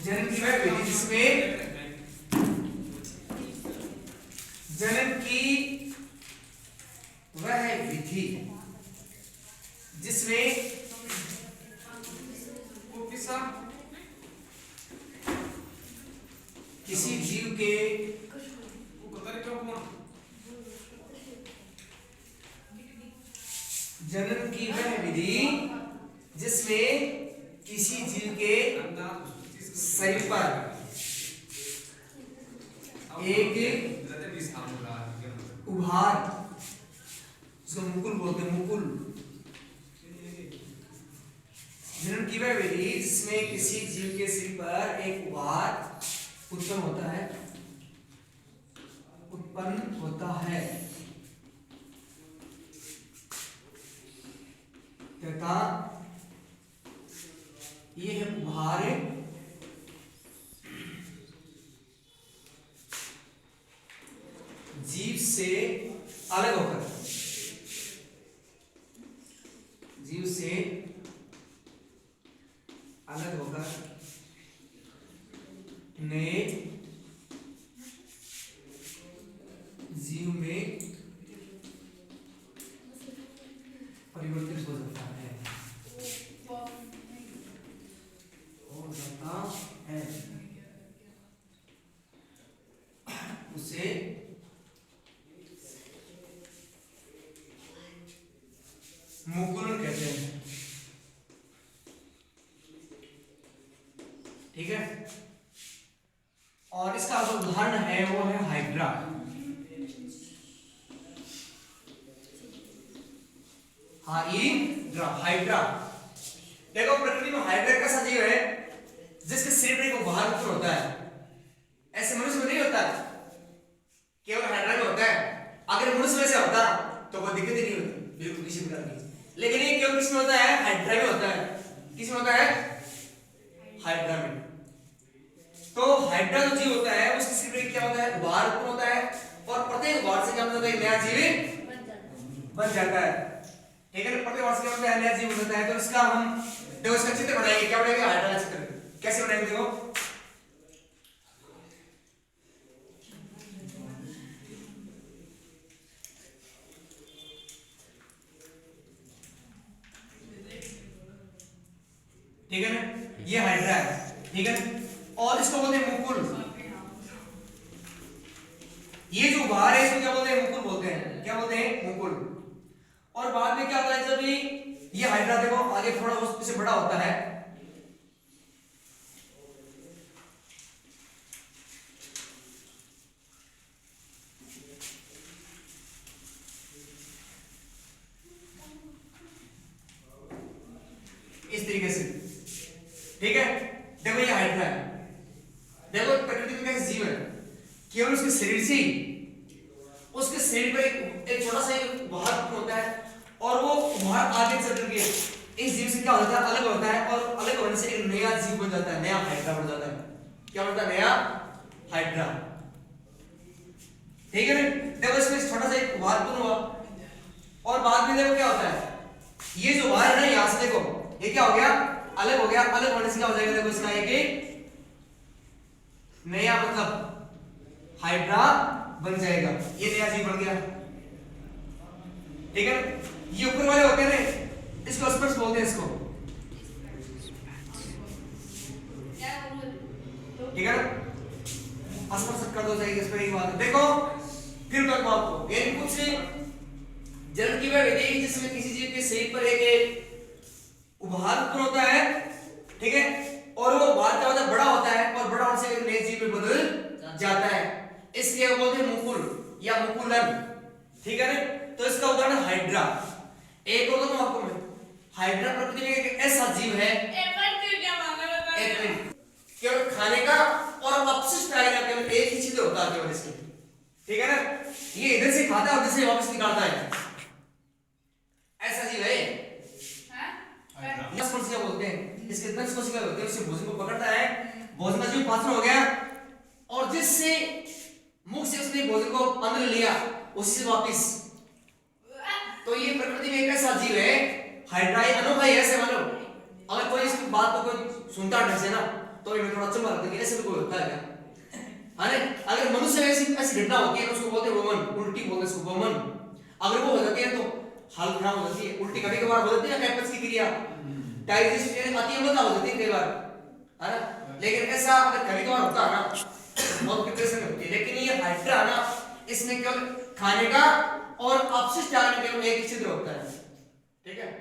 जनन की वह विधि जिसमें जनन की वह विधि जिसमें किसी जीव के जनन की वह विधि जिसमें किसी जीव के शरीर पर एक उभार, उसको मुकुल बोलते हैं, मुकुल। जनन की वह विधि जिसमें किसी जीव के शरीर पर एक उभार उत्पन्न होता है तथा ये है उभार जीव से अलग होकर नए जीव में परिवर्तित हो सकता है उसे मुकुलन कहते हैं। ठीक है, और इसका जो उदाहरण है वो है हाइड्रा। हाइड्रा देखो, प्रकृति में हाइड्रा कैसा जीव है जिसके शरीर पर एक उभार उत्पन्न होता है। ऐसे मनुष्य में नहीं होता, केवल हाइड्रा में होता है। अगर मनुष्य में से होता तो कोई दिक्कत ही नहीं होती बिल्कुल किसी प्रकार की, लेकिन ये केवल किसमें होता है? हाइड्रा में होता है। किसमें होता है? हाइड्रा में। तो हाइड्रा जो जीव होता है उसके शरीर में क्या होता है? उभार उत्पन्न होता है, और प्रत्येक उभार से क्या होता है? नया जीव बन जाता है। ठीक है, प्रत्येक उभार से क्या होता है? नया जीव बनता है। तो इसका हम देखो, इसका चित्र बनाएंगे। क्या बनाएंगे? हाइड्रा का चित्र। कैसे बनाएंगे? देखो, ठीक है ना, ये हाइड्रा है। ठीक है, और इसको बोलते हैं मुकुल। ये जो उभार है इसको क्या बोलते हैं? मुकुल बोलते हैं। क्या बोलते हैं? मुकुल। और बाद में क्या होता है, जब ये हाइड्रा देखो आगे थोड़ा उससे बड़ा होता है, इस तरीके से। ठीक है, देखो ये हाइड्रा है। देखो प्रकृति में कैसे जीव है, केवल उसके शरीर से उसके शरीर पर एक छोटा सा उभार होता है, और वो उभार आगे चल के इस जीव से क्या होता है? अलग होता है, और अलग होने से एक नया जीव बन जाता है, नया हाइड्रा बन जाता है। क्या बनता है? नया हाइड्रा। ठीक है ना, देखो इसमें छोटा सा एक उभार बन हुआ, और बाद में देखो क्या होता है, ये जो उभार है ना, यहां से देखो ये क्या हो गया? अलग हो गया। अलग होने से क्या हो जाएगा? देखो इसका एक नया मतलब हाइड्रा बन जाएगा। ये नया जीव बन गया। ठीक है, ये ऊपर वाले होते हैं ना, इसको स्पर्श बोलते हैं इसको। ठीक है ना, स्पर्श कर दो जाएगी इस पर। एक बात देखो, फिर तक आपको ये कुछ जनन की वह विधि जिसमें किसी जीव के शरीर पर एक उभार उत्पन्न होता है। ठीक है, और वो उभार क्या होता है? बड़ा होता है, और बड़ा होने से नए जीव में बदल जाता है, इसलिए वो बोलते हैं मुकुल या मुकुलन। ठीक है ना, तो इसका उदाहरण हाइड्रा। एक और तो आपको मैं हाइड्रा प्रकृति में एक ऐसा जीव है, केवल खाने का और अपशिष्ट आएगा, केवल एक ही चीज होता है केवल इसके। ठीक है ना, ये इधर से खाता है और इधर से वापस निकालता है, ऐसा जीव है। क्या बोलते हैं? इसके दंश कोशिका होते हैं, उससे भोजन को पकड़ता है, भोजन का जीव पाचन हो गया, और जिससे मुख से उसने भोजन को अंदर लिया, उसी से वापस। तो ये प्रकृति में एक ऐसा जीव है, हाइड्रा। अनोखा ही ऐसे मानो, अगर कोई इसकी बात को कोई सुनता ढंग से ना, तो इन्हें थोड़ा चंबा लगता है कि ऐसे भी कोई होता है क्या? अरे अगर मनुष्य में ऐसी ऐसी घटना होती है तो उसको बोलते हैं वमन, उल्टी बोलते हैं उसको वमन। अगर वो हो जाती है तो हालत खराब हो जाती है, उल्टी कभी कभार हो जाती है ना, कैपस की क्रिया डाइजेशन अति अम्लता हो जाती है कई बार, है ना। लेकिन ऐसा अगर कभी कभार होता है ना बहुत डिप्रेशन होती है। लेकिन ये हाइड्रा ना, इसमें केवल खाने का और अपशिष्ट डालने के लिए एक ही छिद्र होता है, ठीक है।